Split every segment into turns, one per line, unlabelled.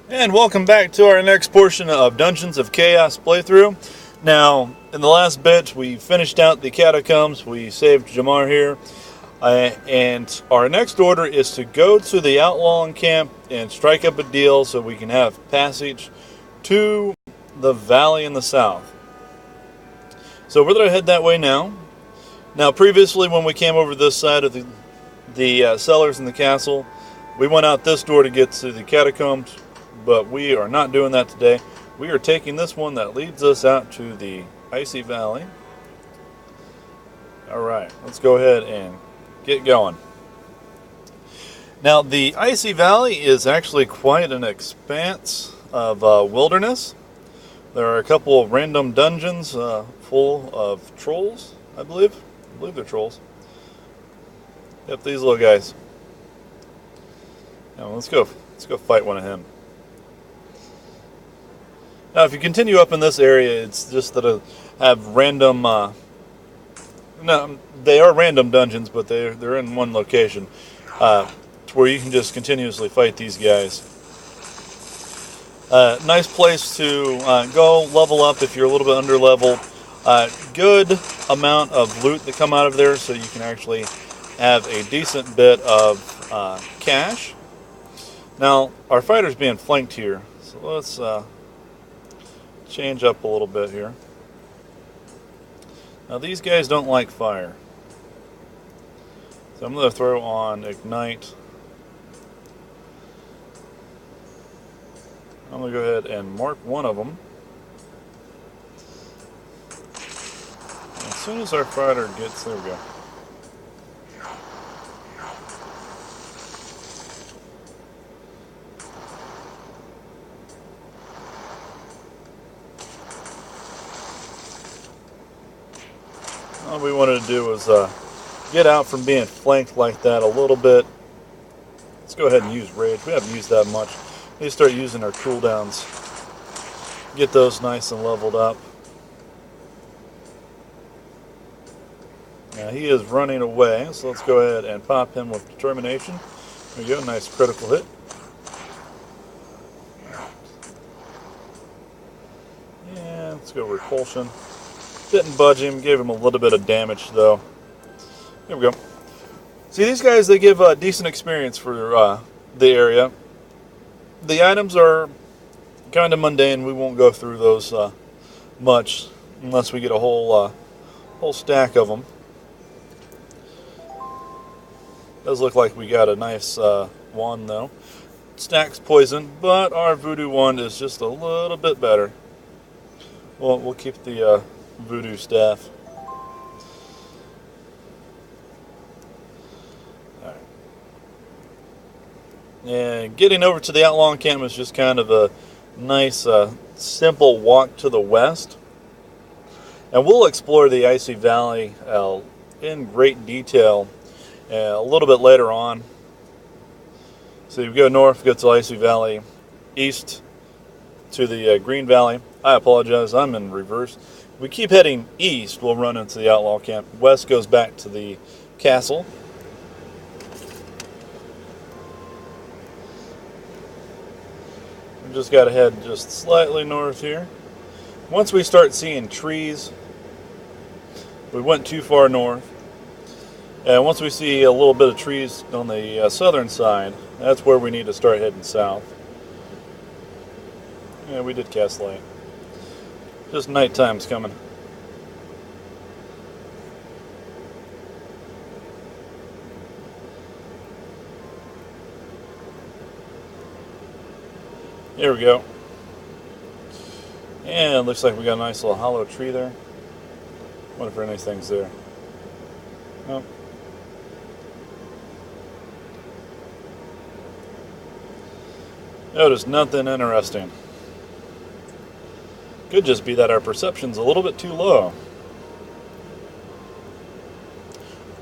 And welcome back to our next portion of Dungeons of Chaos playthrough. Now, in the last bit, we finished out the catacombs. We saved Jamar here. And our next order is to go to the Outlaw Camp and strike up a deal so we can have passage to the valley in the south. So we're going to head that way now. Now, previously, when we came over this side of the cellars in the castle, we went out this door to get to the catacombs. But we are not doing that today. We are taking this one that leads us out to the Icy Valley. Alright, let's go ahead and get going. Now, the Icy Valley is actually quite an expanse of wilderness. There are a couple of random dungeons full of trolls, I believe. I believe they're trolls. Yep, these little guys. Now, let's go fight one of them. Now, if you continue up in this area, it's just that have random. No, they are random dungeons, but they're in one location, to where you can just continuously fight these guys. Nice place to go level up if you're a little bit under level. Good amount of loot that come out of there, so you can actually have a decent bit of cash. Now, our fighter's being flanked here, so let's change up a little bit here. Now, these guys don't like fire, so I'm going to throw on Ignite. I'm going to go ahead and mark one of them. As soon as our fighter gets, there we go. All we wanted to do was get out from being flanked like that a little bit. Let's go ahead and use Rage. We haven't used that much. We need to start using our cooldowns. Get those nice and leveled up. Now he is running away, so let's go ahead and pop him with Determination. There we go, nice critical hit. Yeah, let's go Repulsion. Didn't budge him, gave him a little bit of damage though. There we go. See, these guys, they give decent experience for the area. The items are kind of mundane. We won't go through those much unless we get a whole stack of them. Does look like we got a nice wand though. Stacks poison, but our voodoo wand is just a little bit better. Well, we'll keep the voodoo staff. Alright. And getting over to the Outlaw Camp is just kind of a nice, simple walk to the west. And we'll explore the Icy Valley in great detail a little bit later on. So you go north, go to Icy Valley, east to the Green Valley. I apologize, I'm in reverse. We keep heading east, we'll run into the Outlaw Camp. West goes back to the castle. We just got to head just slightly north here. Once we start seeing trees, we went too far north. And once we see a little bit of trees on the southern side, that's where we need to start heading south. Yeah, we did cast light. Just nighttime's coming. Here we go. And it looks like we got a nice little hollow tree there. Wonder if there are anything's there. Nope. Notice nothing interesting. Could just be that our perception's a little bit too low.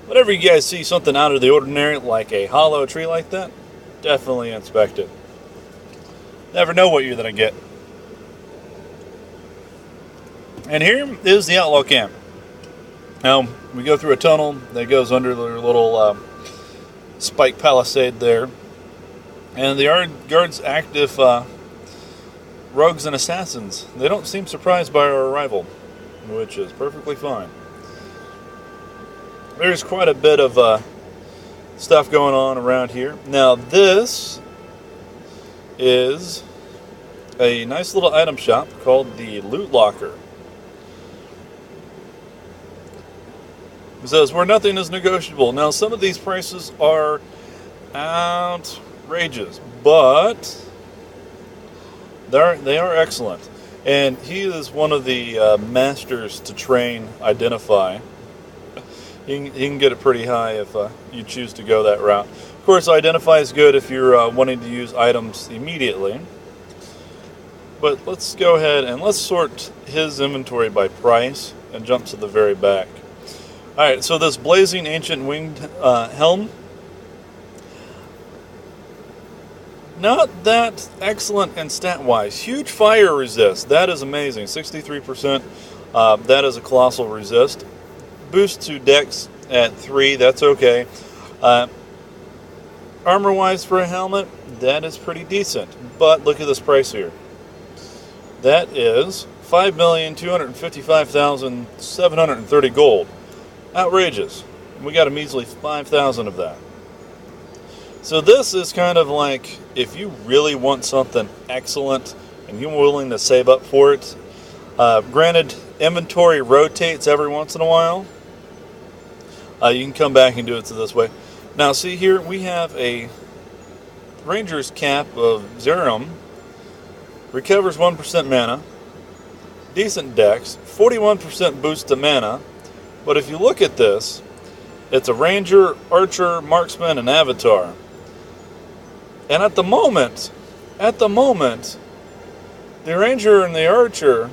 Whenever you guys see something out of the ordinary, like a hollow tree like that, definitely inspect it. Never know what you're going to get. And here is the Outlaw Camp. Now, we go through a tunnel that goes under their little spike palisade there. And the guard's active rogues and assassins. They don't seem surprised by our arrival, which is perfectly fine. There's quite a bit of stuff going on around here. Now this is a nice little item shop called the Loot Locker. It says where nothing is negotiable. Now some of these prices are outrageous, but they are excellent. And he is one of the masters to train Identify. You can get it pretty high if you choose to go that route. Of course, Identify is good if you're wanting to use items immediately. But let's go ahead and let's sort his inventory by price and jump to the very back. Alright, so this blazing ancient winged helm, not that excellent in stat-wise. Huge fire resist, that is amazing, 63%, that is a colossal resist. Boost to dex at 3, that's okay. Armor-wise for a helmet, that is pretty decent. But look at this price here. That is 5,255,730 gold. Outrageous. We got a measly 5,000 of that. So this is kind of like, if you really want something excellent and you're willing to save up for it, granted, inventory rotates every once in a while. You can come back and do it this way. Now see here, we have a Ranger's Cap of Zerum. Recovers 1% mana. Decent dex. 41% boost to mana. But if you look at this, it's a Ranger, Archer, Marksman, and Avatar. And at the moment, the Ranger and the Archer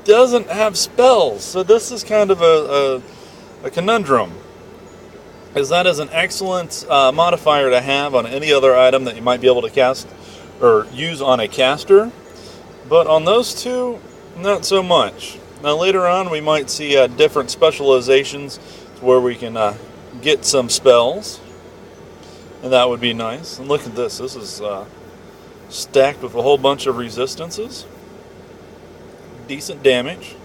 doesn't have spells. So this is kind of a conundrum. As that is an excellent modifier to have on any other item that you might be able to cast or use on a caster. But on those two, not so much. Now later on we might see different specializations where we can get some spells. And that would be nice. And look at this. This is stacked with a whole bunch of resistances. Decent damage.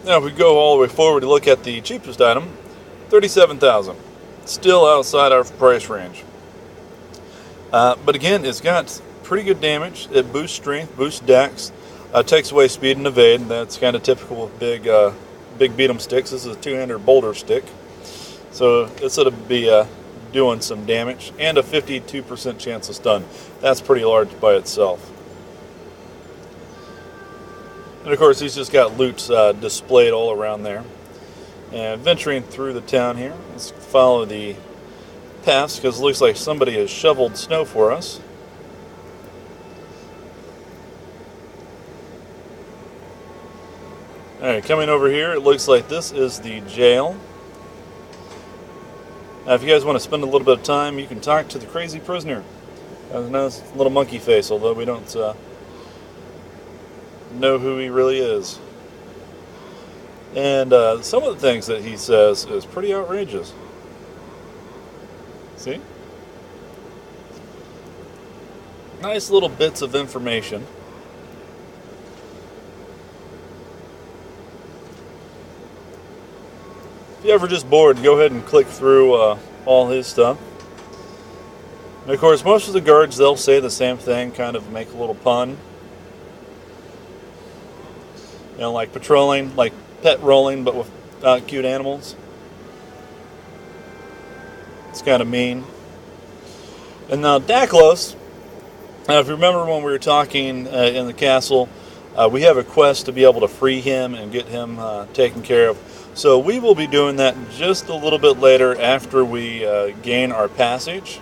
Now if we go all the way forward to look at the cheapest item, 37,000. Still outside our price range. But again, it's got pretty good damage. It boosts strength, boosts dex, takes away speed and evade. That's kind of typical of big beat 'em sticks. This is a two-handed boulder stick. So it's going to be doing some damage. And a 52% chance of stun. That's pretty large by itself. And of course, he's just got loot displayed all around there. And venturing through the town here, let's follow the paths because it looks like somebody has shoveled snow for us. Alright, coming over here, it looks like this is the jail. Now, if you guys want to spend a little bit of time, you can talk to the crazy prisoner. Nice little monkey face, although we don't know who he really is. And some of the things that he says is pretty outrageous. See? Nice little bits of information. If you're ever just bored, go ahead and click through all his stuff. And of course, most of the guards, they'll say the same thing, kind of make a little pun. You know, like patrolling, like pet rolling, but without cute animals. It's kind of mean. And now Daklos, if you remember when we were talking in the castle, we have a quest to be able to free him and get him taken care of. So we will be doing that just a little bit later after we gain our passage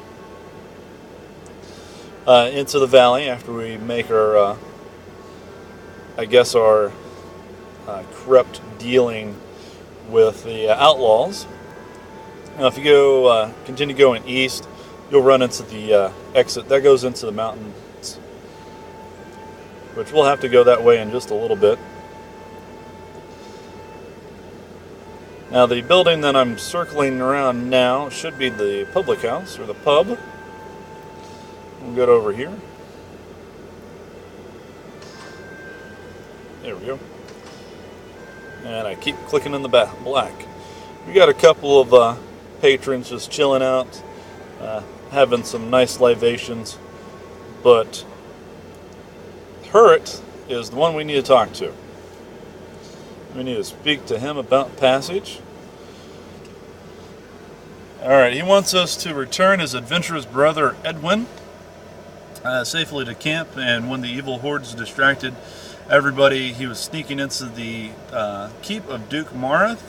into the valley, after we make our, I guess, our corrupt dealing with the Outlaws. Now if you go continue going east, you'll run into the exit that goes into the mountains, which we'll have to go that way in just a little bit. Now the building that I'm circling around now should be the public house or the pub. We'll get over here. There we go. And I keep clicking in the black. We got a couple of patrons just chilling out, having some nice libations, but Heryt is the one we need to talk to. We need to speak to him about passage. Alright, he wants us to return his adventurous brother Edwin safely to camp, and when the evil hordes distracted everybody, he was sneaking into the keep of Duke Marath.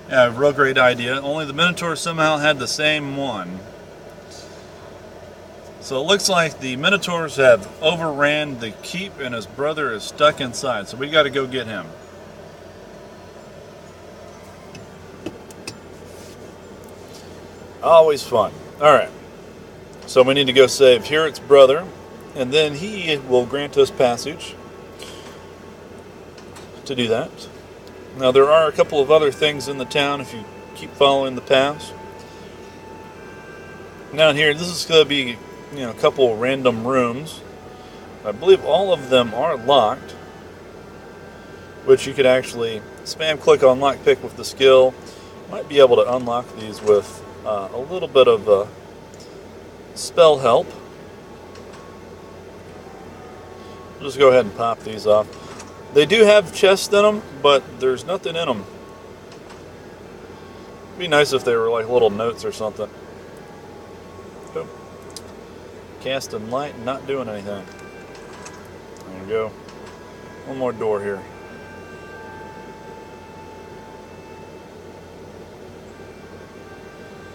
Real great idea. Only the Minotaurs somehow had the same one. So it looks like the Minotaurs have overran the keep and his brother is stuck inside. So we got to go get him. Always fun. Alright. So we need to go save Heryt's brother, and then he will grant us passage to do that. Now there are a couple of other things in the town if you keep following the paths. Down here, this is going to be, a couple of random rooms. I believe all of them are locked, which you could actually spam click on lockpick with the skill. Might be able to unlock these with a little bit of spell help. Just go ahead and pop these off. They do have chests in them, but there's nothing in them. It'd be nice if they were like little notes or something. Oh. Casting light, not doing anything. There we go. One more door here.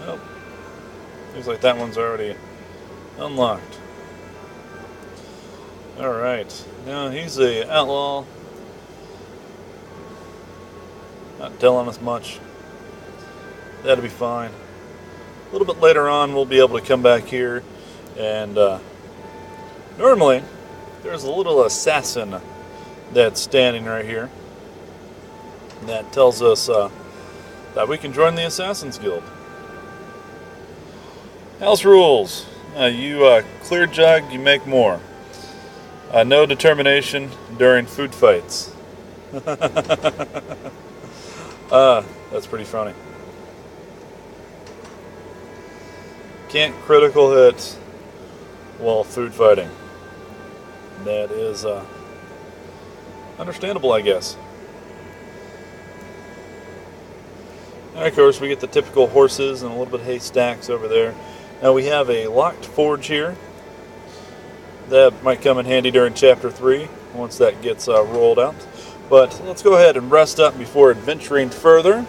Oh. Seems like that one's already unlocked. Alright. Now he's the outlaw. Not telling us much. That'll be fine. A little bit later on we'll be able to come back here and normally there's a little assassin that's standing right here that tells us that we can join the Assassin's Guild. House rules. You clear jug, you make more. No determination during food fights. That's pretty funny. Can't critical hit while food fighting. That is understandable, I guess. And of course, we get the typical horses and a little bit of haystacks over there. Now we have a locked forge here. That might come in handy during Chapter 3 once that gets rolled out. But let's go ahead and rest up before adventuring further.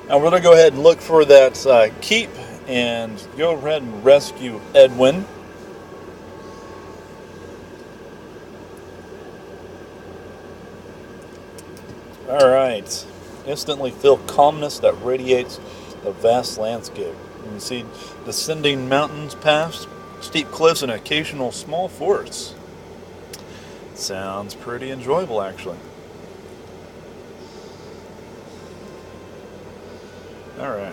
Now we're going to go ahead and look for that keep and go ahead and rescue Edwin. Alright. Instantly feel calmness that radiates the vast landscape. You can see descending mountains past, steep cliffs, and occasional small forests. Sounds pretty enjoyable, actually. Alright.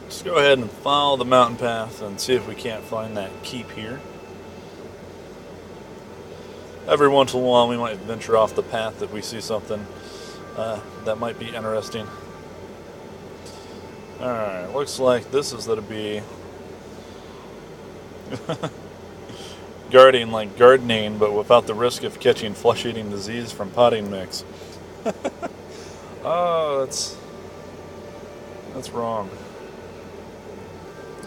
Let's go ahead and follow the mountain path and see if we can't find that keep here. Every once in a while we might venture off the path if we see something that might be interesting. Alright, looks like this is going to be guarding like gardening, but without the risk of catching flesh-eating disease from potting mix. Oh, that's wrong.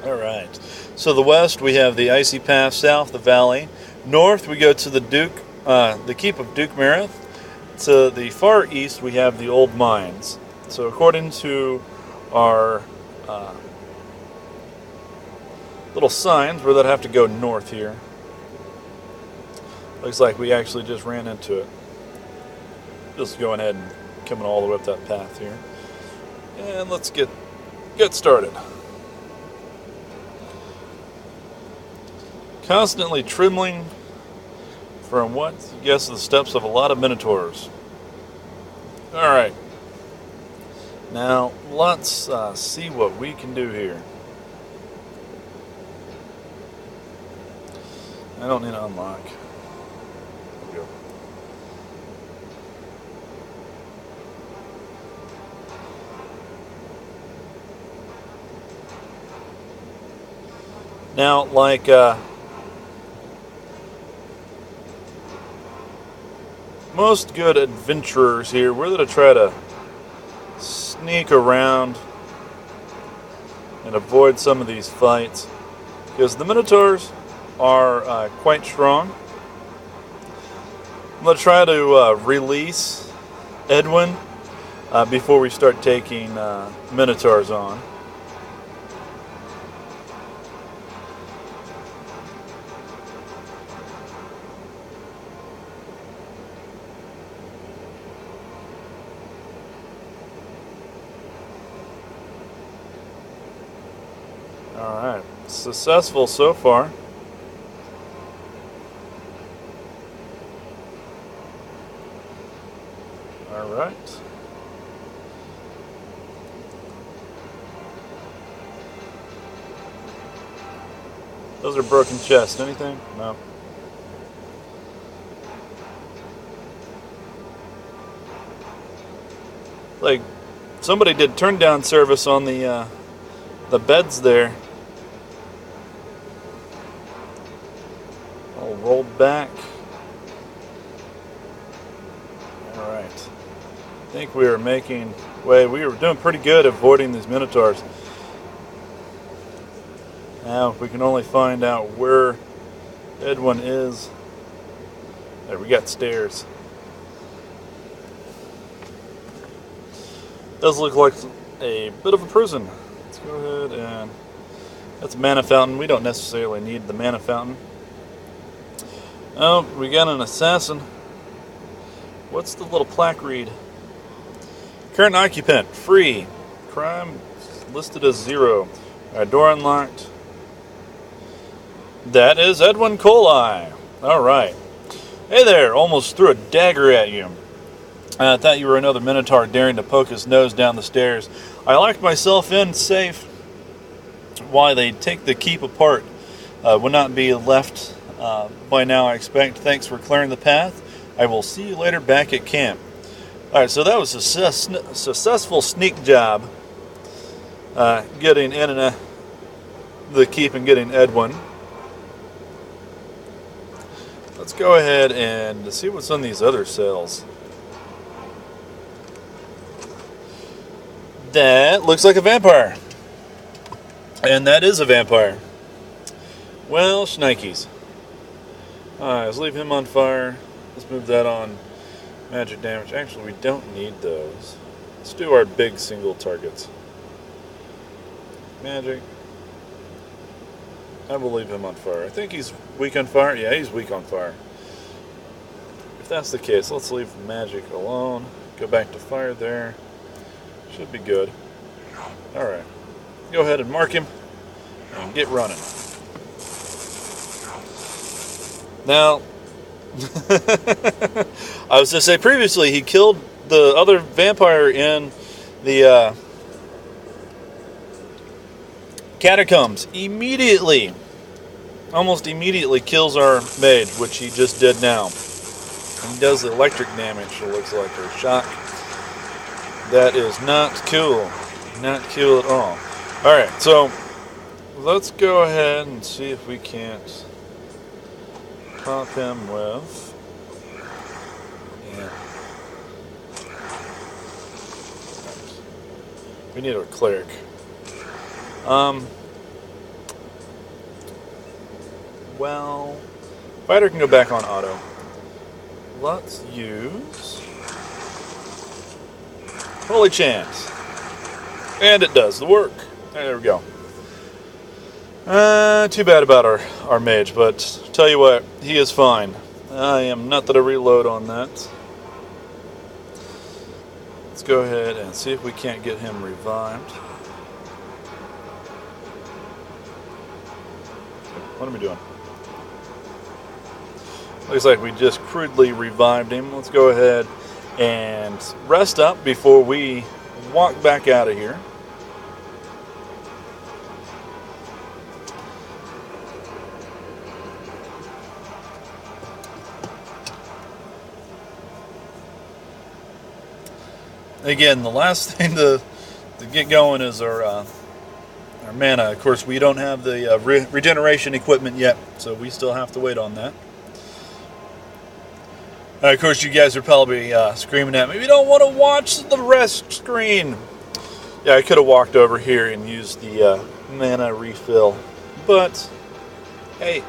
Alright, so the west we have the Icy Path, south the valley. North we go to the keep of Duke Marath. To the far east we have the old mines. So according to our little signs, we're going to have to go north here. Looks like we actually just ran into it. Just going ahead and coming all the way up that path here. And let's get started. Constantly trembling from what you guess the steps of a lot of minotaurs. Alright. Now, let's see what we can do here. I don't need to unlock. There we go. Now, like most good adventurers here, we're going to try to sneak around and avoid some of these fights because the Minotaurs are quite strong. I'm going to try to release Edwin before we start taking Minotaurs on. Alright, successful so far. Alright. Those are broken chests. Anything? No. Like, somebody did turn down service on the beds there. All rolled back. Alright. I think we were making way. We were doing pretty good avoiding these Minotaurs. Now, if we can only find out where Edwin is. There, we got stairs. Does look like a bit of a prison. Let's go ahead and... That's a mana fountain. We don't necessarily need the mana fountain. Oh, we got an assassin. What's the little plaque read? Current occupant, free. Crime listed as 0. Alright, door unlocked. That is Edwin Coley. Alright. Hey there, almost threw a dagger at you. I thought you were another Minotaur daring to poke his nose down the stairs. I locked myself in safe. Why they take the keep apart would not be left by now, I expect. Thanks for clearing the path. I will see you later back at camp. Alright, so that was a successful sneak job. Getting in the keep and getting Edwin. Let's go ahead and see what's on these other cells. That looks like a vampire. And that is a vampire. Well, shnikes. Alright, let's leave him on fire. Let's move that on. Magic damage. Actually, we don't need those. Let's do our big single targets. Magic. I will leave him on fire. I think he's weak on fire. Yeah, he's weak on fire. If that's the case, let's leave magic alone. Go back to fire there. Should be good. Alright. Go ahead and mark him and get running. Now, I was to say previously he killed the other vampire in the catacombs. Immediately, almost immediately kills our mage, which he just did now. He does electric damage, it looks like, or shock. That is not cool. Not cool at all. Alright, so let's go ahead and see if we can't pop him with... Yeah. We need a cleric. Well, fighter can go back on auto. Let's use Holy Chance. And it does the work. There we go. Too bad about our mage, but tell you what, he is fine. I am not that I reload on that. Let's go ahead and see if we can't get him revived. What am I doing? Looks like we just crudely revived him. Let's go ahead and rest up before we walk back out of here. Again, the last thing to get going is our mana. Of course, we don't have the regeneration equipment yet, so we still have to wait on that. Of course, you guys are probably screaming at me, "We don't want to watch the rest screen." Yeah, I could have walked over here and used the mana refill, but hey,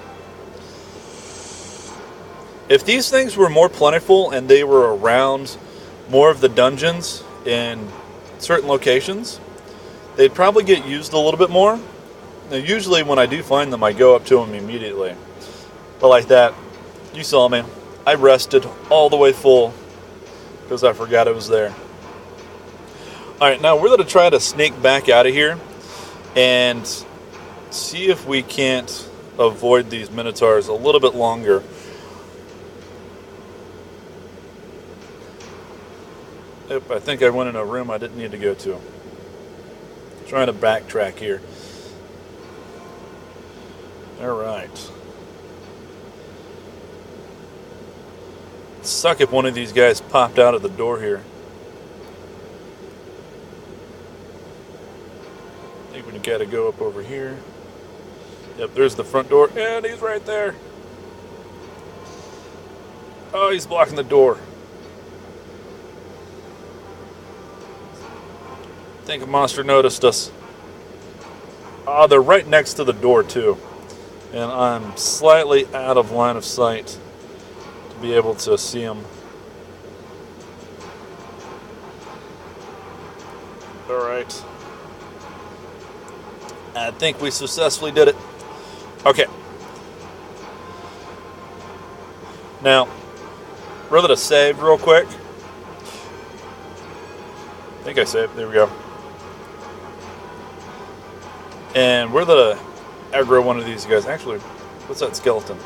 if these things were more plentiful and they were around more of the dungeons in certain locations, they'd probably get used a little bit more. Now, usually when I do find them, I go up to them immediately. But like that, you saw me. I rested all the way full because I forgot it was there. Alright, now we're going to try to sneak back out of here and see if we can't avoid these Minotaurs a little bit longer. Yep, I think I went in a room I didn't need to go to. Trying to backtrack here. Alright. Suck if one of these guys popped out of the door here. I think we gotta go up over here. Yep, there's the front door, and he's right there. Oh, he's blocking the door. I think a monster noticed us. Oh, they're right next to the door too. And I'm slightly out of line of sight to be able to see them. Alright. I think we successfully did it. Okay. Now, rather to save real quick. I think I saved. There we go. And we're the aggro one of these guys. Actually, what's that skeleton?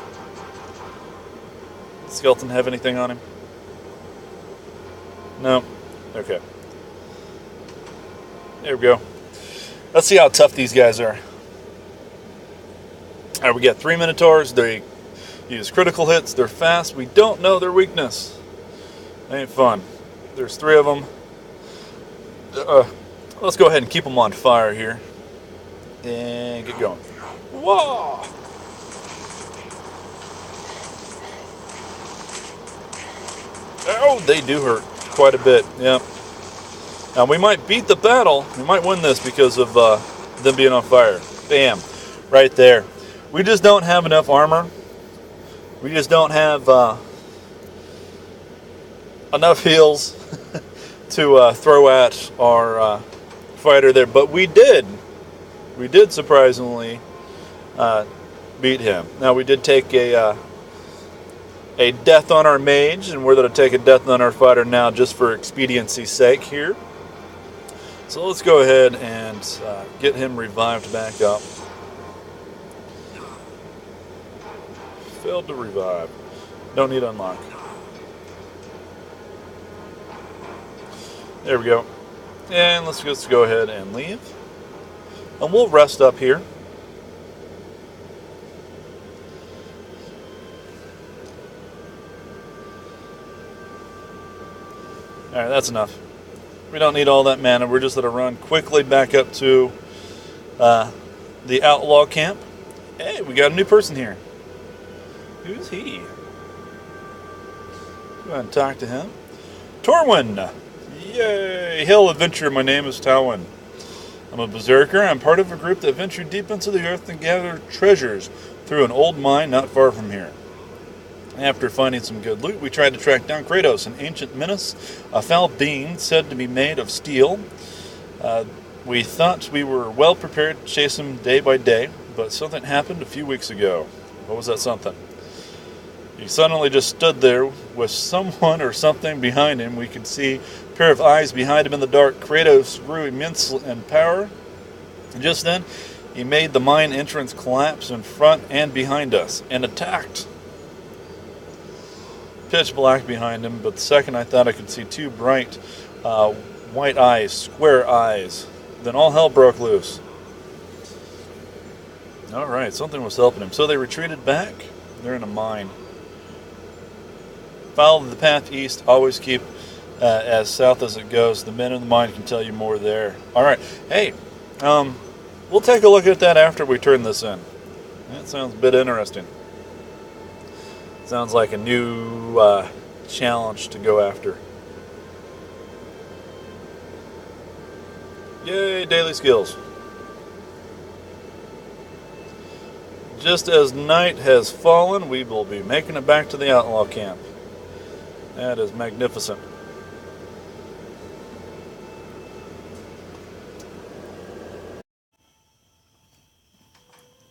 Does the skeleton have anything on him? No. Okay. There we go. Let's see how tough these guys are. Alright, we got 3 Minotaurs. They use critical hits. They're fast. We don't know their weakness. Ain't fun. There's 3 of them. Let's go ahead and keep them on fire here. And get going. Whoa! Oh, they do hurt quite a bit. Yeah. Now we might beat the battle. We might win this because of them being on fire. Bam! Right there. We just don't have enough armor. We just don't have enough heals to throw at our fighter there. But we did. We did surprisingly beat him. Now we did take a death on our mage, and we're going to take a death on our fighter now just for expediency's sake here. So let's go ahead and get him revived back up. Failed to revive. Don't need unlock. There we go. And let's just go ahead and leave. And we'll rest up here. Alright, that's enough. We don't need all that mana. We're just going to run quickly back up to the Outlaw camp. Hey, we got a new person here. Who's he? Go ahead and talk to him. Torwin! Yay! Hail adventure, my name is Towin. I'm a berserker. I'm part of a group that ventured deep into the earth and gathered treasures through an old mine not far from here. After finding some good loot, we tried to track down Kratos, an ancient menace, a foul being said to be made of steel. We thought we were well prepared to chase him day by day, but something happened a few weeks ago. What was that something? He suddenly just stood there with someone or something behind him. We could see a pair of eyes behind him in the dark. Kratos grew immense in power. And just then, he made the mine entrance collapse in front and behind us and attacked. Pitch black behind him, but the second I thought I could see 2 bright white eyes, square eyes. Then all hell broke loose. Alright, something was helping him. So they retreated back. They're in a mine. Follow the path east. Always keep as south as it goes. The men in the mine can tell you more there. Alright. Hey, we'll take a look at that after we turn this in. That sounds a bit interesting. Sounds like a new challenge to go after. Yay, daily skills. Just as night has fallen, we will be making it back to the Outlaw camp. That is magnificent.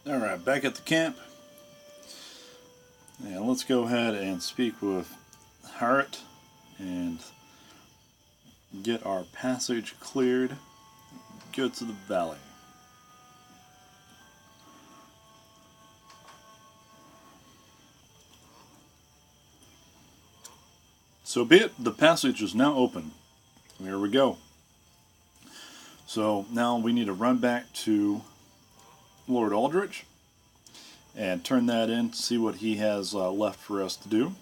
Alright, back at the camp. And let's go ahead and speak with Heryt and get our passage cleared. Go to the valley. So be it, the passage is now open. Here we go. So now we need to run back to Lord Aldritch and turn that in to see what he has left for us to do.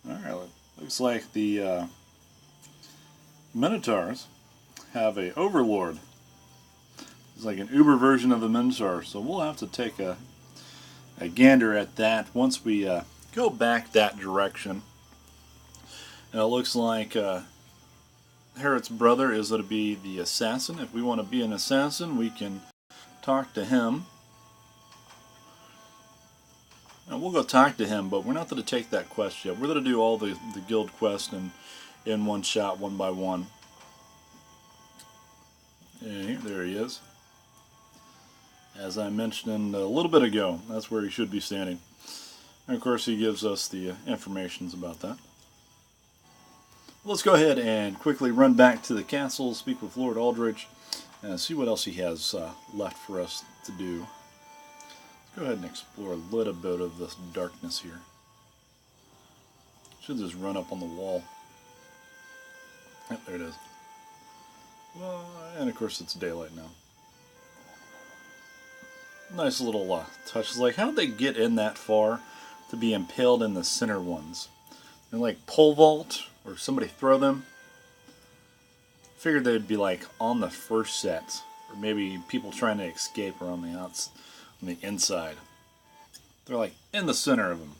Alright, looks like the Minotaurs have a overlord. It's like an uber version of the Minotaur, so we'll have to take a gander at that once we go back that direction. And it looks like Heryt's brother is going to be the assassin. If we want to be an assassin, we can talk to him. And we'll go talk to him, but we're not going to take that quest yet. We're going to do all the guild quests in one shot, one by one. And there he is. As I mentioned a little bit ago, that's where he should be standing. And of course he gives us the informations about that. Let's go ahead and quickly run back to the castle, speak with Lord Aldritch, and see what else he has left for us to do. Let's go ahead and explore a little bit of this darkness here. Should just run up on the wall. Yep, there it is. Well, and of course it's daylight now. Nice little touch. It's like, how did they get in that far to be impaled in the center ones? And like pole vault, or somebody throw them? Figured they'd be like on the first set, or maybe people trying to escape are on the inside. They're like in the center of them.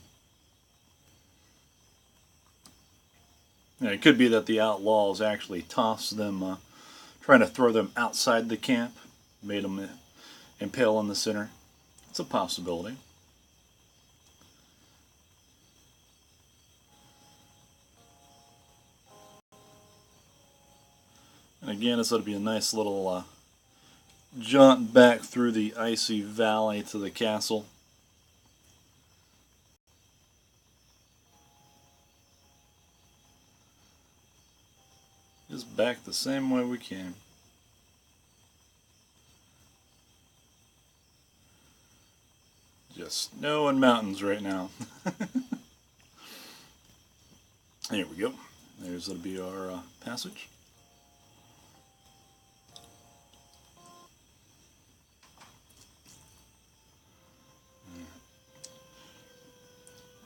And it could be that the Outlaws actually tossed them, trying to throw them outside the camp, made them impale in the center. It's a possibility. And again, it's going to be a nice little jaunt back through the Icy Valley to the castle. Just back the same way we came. Just snow and mountains right now. Here we go. There's going to be our passage.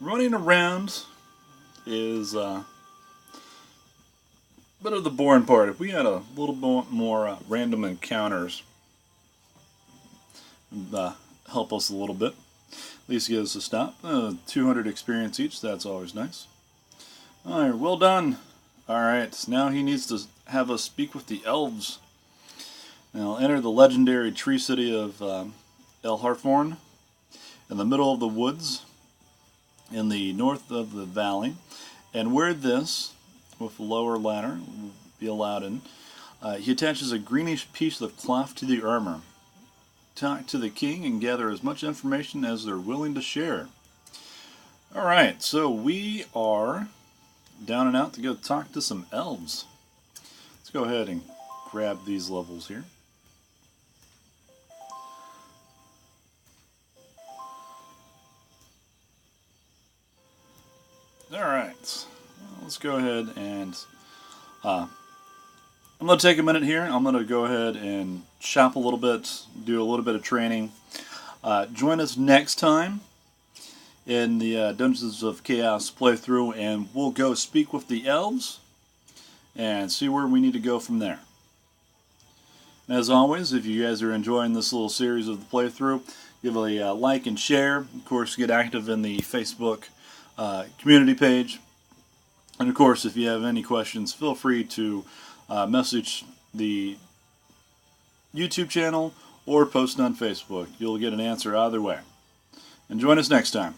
Running around is a bit of the boring part. If we had a little bit more random encounters, help us a little bit. At least give us a stop. 200 experience each, that's always nice. Alright, well done. Alright, now he needs to have us speak with the elves. Now enter the legendary tree city of El Harforn in the middle of the woods in the north of the valley, and where this, with the lower ladder, will be allowed in, he attaches a greenish piece of cloth to the armor. Talk to the king and gather as much information as they're willing to share. Alright, so we are down and out to go talk to some elves. Let's go ahead and grab these levels here. Alright, let's go ahead and And I'm going to take a minute here. I'm going to go ahead and shop a little bit, do a little bit of training. Join us next time in the Dungeons of Chaos playthrough, and we'll go speak with the elves and see where we need to go from there. As always, if you guys are enjoying this little series of the playthrough, give a like and share. Of course, get active in the Facebook community page. And of course, if you have any questions, feel free to message the YouTube channel or post on Facebook. You'll get an answer either way. And join us next time.